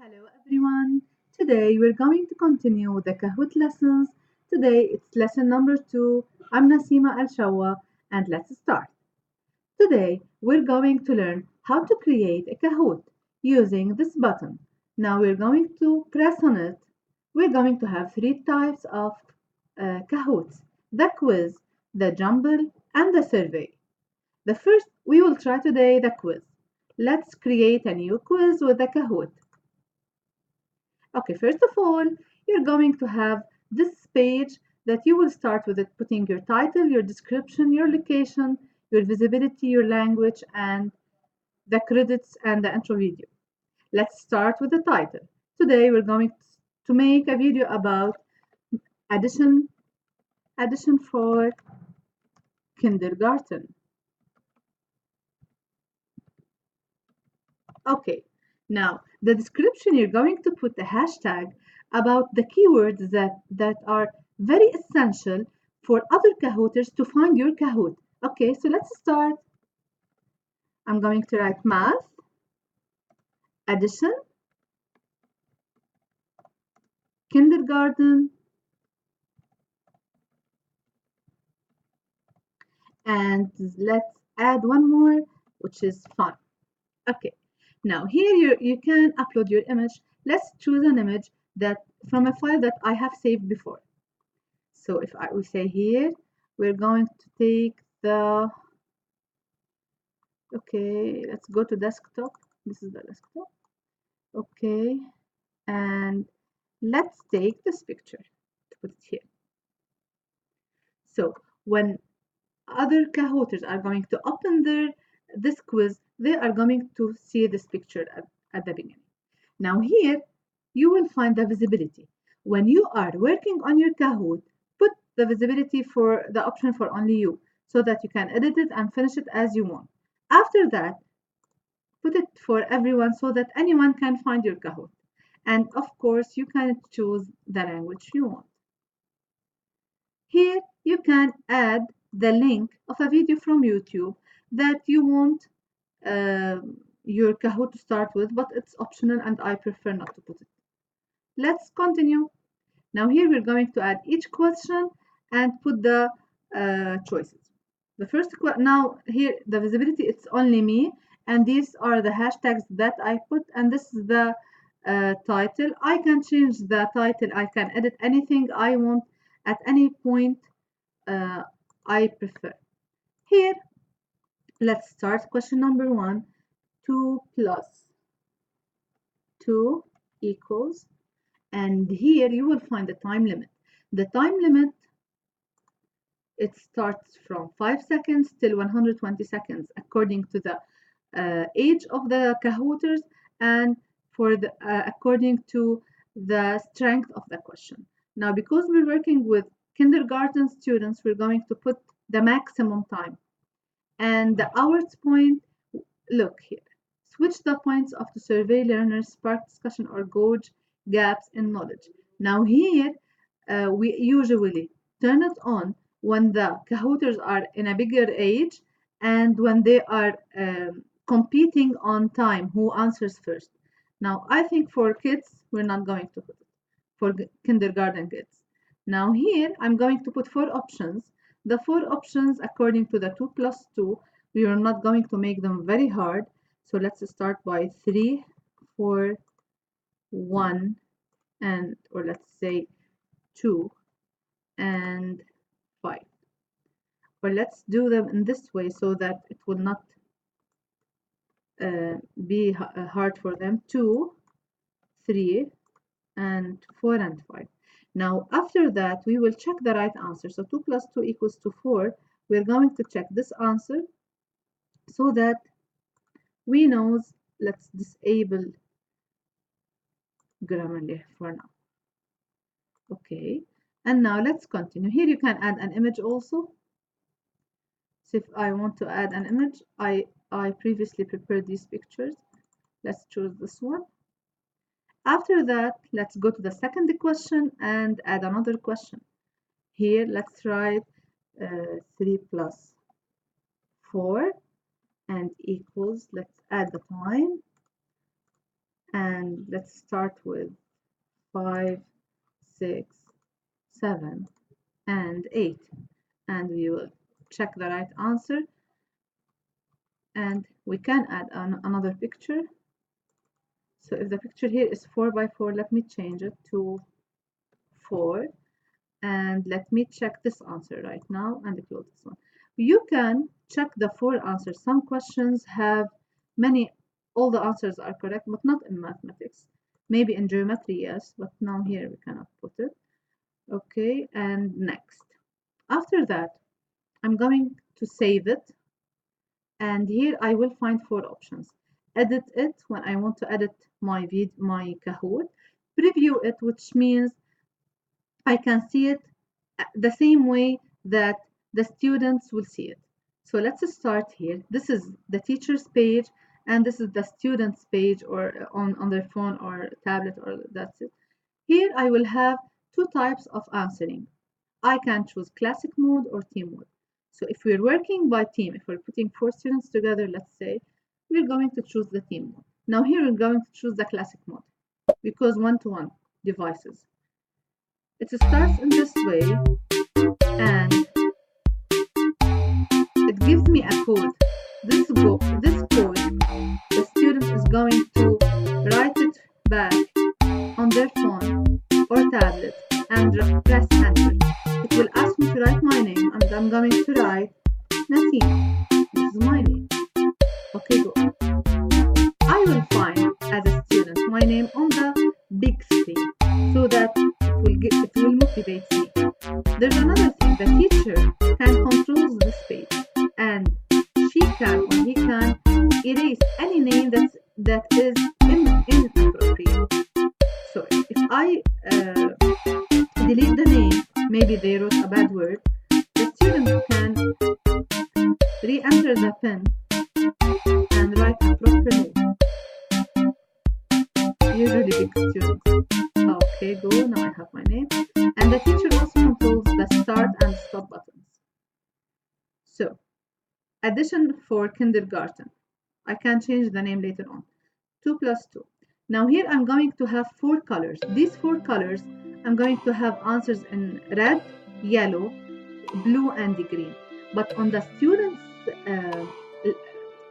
Hello everyone. Today we're going to continue the Kahoot lessons. Today it's lesson number 2. I'm Nasima Al Shawa and let's start. Today we're going to learn how to create a Kahoot using this button. Now we're going to press on it. We're going to have three types of Kahoots: the quiz, the jumble, and the survey. The first we will try today the quiz. Let's create a new quiz with the Kahoot. Okay, first of all, you're going to have this page that you will start with it, putting your title, your description, your location, your visibility, your language, and the credits and the intro video. Let's start with the title. Today we're going to make a video about addition for kindergarten. Okay, now the description you're going to put a hashtag about the keywords that are very essential for other Kahooters to find your Kahoot. Okay, so let's start. I'm going to write math, addition, kindergarten, and let's add one more, which is fun. Okay, now here you can upload your image. Let's choose an image that from a file that I have saved before. So if we say here, we're going to take the, okay, let's go to desktop. This is the desktop. Okay, and let's take this picture to put it here. So when other Kahooters are going to open this quiz, they are going to see this picture at the beginning. Now here, you will find the visibility. When you are working on your Kahoot, put the visibility for the option for only you so that you can edit it and finish it as you want. After that, put it for everyone so that anyone can find your Kahoot. And of course, you can choose the language you want. Here, you can add the link of a video from YouTube that you want your Kahoot to start with, but it's optional and I prefer not to put it. Let's continue. Now here we're going to add each question and put the choices. The first now here the visibility, it's only me, and these are the hashtags that I put, and this is the title. I can change the title, I can edit anything I want at any point I prefer. Here, let's start question number 1. 2 plus 2 equals, and here you will find the time limit. The time limit, it starts from 5 seconds till 120 seconds according to the age of the Kahooters and for the according to the strength of the question. Now because we're working with kindergarten students, we're going to put the maximum time. And the hours point, look here. Switch the points of the survey learners, spark discussion, or gauge gaps in knowledge. Now here, we usually turn it on when the Kahooters are in a bigger age and when they are competing on time, who answers first. Now, I think for kids, we're not going to put it, for kindergarten kids. Now here, I'm going to put 4 options. The 4 options, according to the 2 plus 2, we are not going to make them very hard. So let's start by 3, 4, 1, and, or let's say 2 and 5. Or let's do them in this way so that it will not be hard for them. 2, 3, and 4 and 5. Now after that we will check the right answer. So 2 plus 2 equals to 4. We're going to check this answer so that we know. Let's disable Grammarly for now. Okay, and now let's continue. Here you can add an image also. So if I want to add an image, I previously prepared these pictures. Let's choose this one. After that, let's go to the second question and add another question. Here, let's write 3 plus 4 and equals, let's add the time, And let's start with 5, 6, 7, and 8. And we will check the right answer. And we can add another picture. So if the picture here is 4 by 4, let me change it to 4. And let me check this answer right now and close this one. You can check the 4 answers. Some questions have all the answers are correct, but not in mathematics. Maybe in geometry, yes, but now here we cannot put it. Okay, and next. After that, I'm going to save it. And here I will find 4 options. Edit it when I want to edit my Kahoot. Preview it, which means I can see it the same way that the students will see it. So let's start here. This is the teacher's page, and this is the student's page, or on their phone or tablet, or that's it. Here I will have 2 types of answering. I can choose classic mode or team mode. So if we're working by team, if we're putting 4 students together, let's say, we're going to choose the team mode. Now here we're going to choose the classic mode because one-to-one devices. It starts in this way, and it gives me a code. This code, the student is going to write it back on their phone or tablet and press enter. It will ask me to write my name, and I'm going to write Nasim. This is my name. Okay, go. I will find as a student my name on the big screen so that it will motivate me. There's another thing. The teacher can control this page, and she can or he can erase any name that is inappropriate. So if I delete the name, maybe they wrote a bad word, the student can re-enter the pen and write a proper name. Usually big students. Okay, go. Now I have my name. And the teacher also controls the start and stop buttons. So, addition for kindergarten. I can change the name later on. 2 plus 2. Now here I'm going to have 4 colors. These 4 colors, I'm going to have answers in red, yellow, blue, and green. But on the student's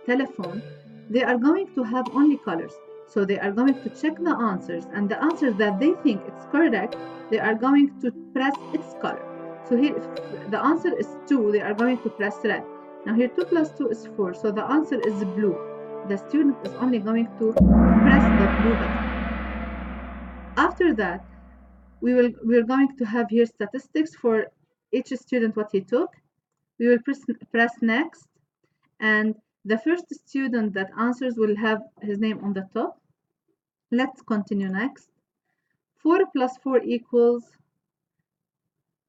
telephone, they are going to have only colors. So they are going to check the answers, and the answers that they think it's correct, they are going to press its color. So here, if the answer is 2, they are going to press red. Now here 2 plus 2 is 4, so the answer is blue. The student is only going to press the blue button. After that, we're going to have here statistics for each student, what he took. We will press next, and the first student that answers will have his name on the top. Let's continue next. 4 plus 4 equals,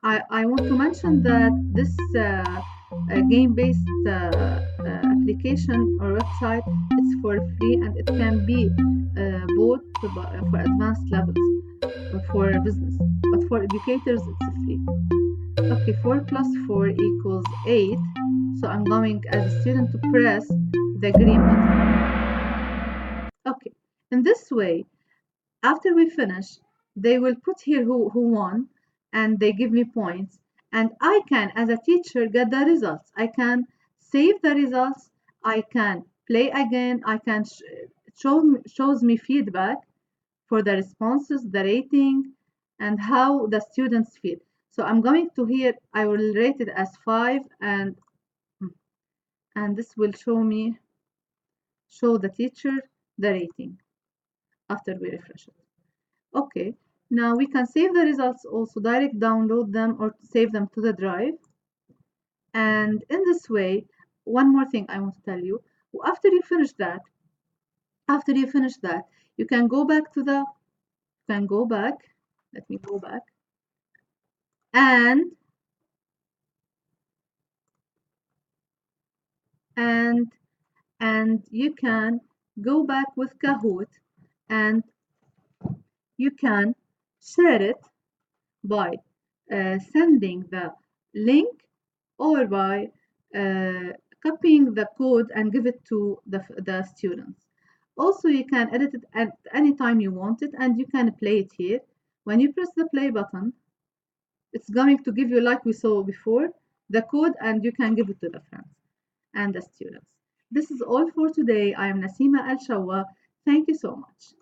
I want to mention that this game-based application or website, it's for free, and it can be bought for advanced levels for business, but for educators it's free. Okay, 4 plus 4 equals 8, so I'm going as a student to press the green button. Okay, in this way, after we finish, they will put here who won, and they give me points, and I can, as a teacher, get the results. I can save the results, I can play again, I can shows me feedback for the responses, the rating, and how the students feel. So I'm going to here, I will rate it as 5, and this will show the teacher the rating after we refresh it. Okay, now we can save the results also, direct download them or save them to the drive. And in this way, one more thing I want to tell you, after you finish that, you can go back to the, let me go back, and you can go back with Kahoot, and you can share it by sending the link, or by copying the code and give it to the students. Also, you can edit it at any time you want it, and you can play it here. When you press the play button, it's going to give you, like we saw before, the code, and you can give it to the friends and the students. This is all for today. I am Nasima Al Shawa. Thank you so much.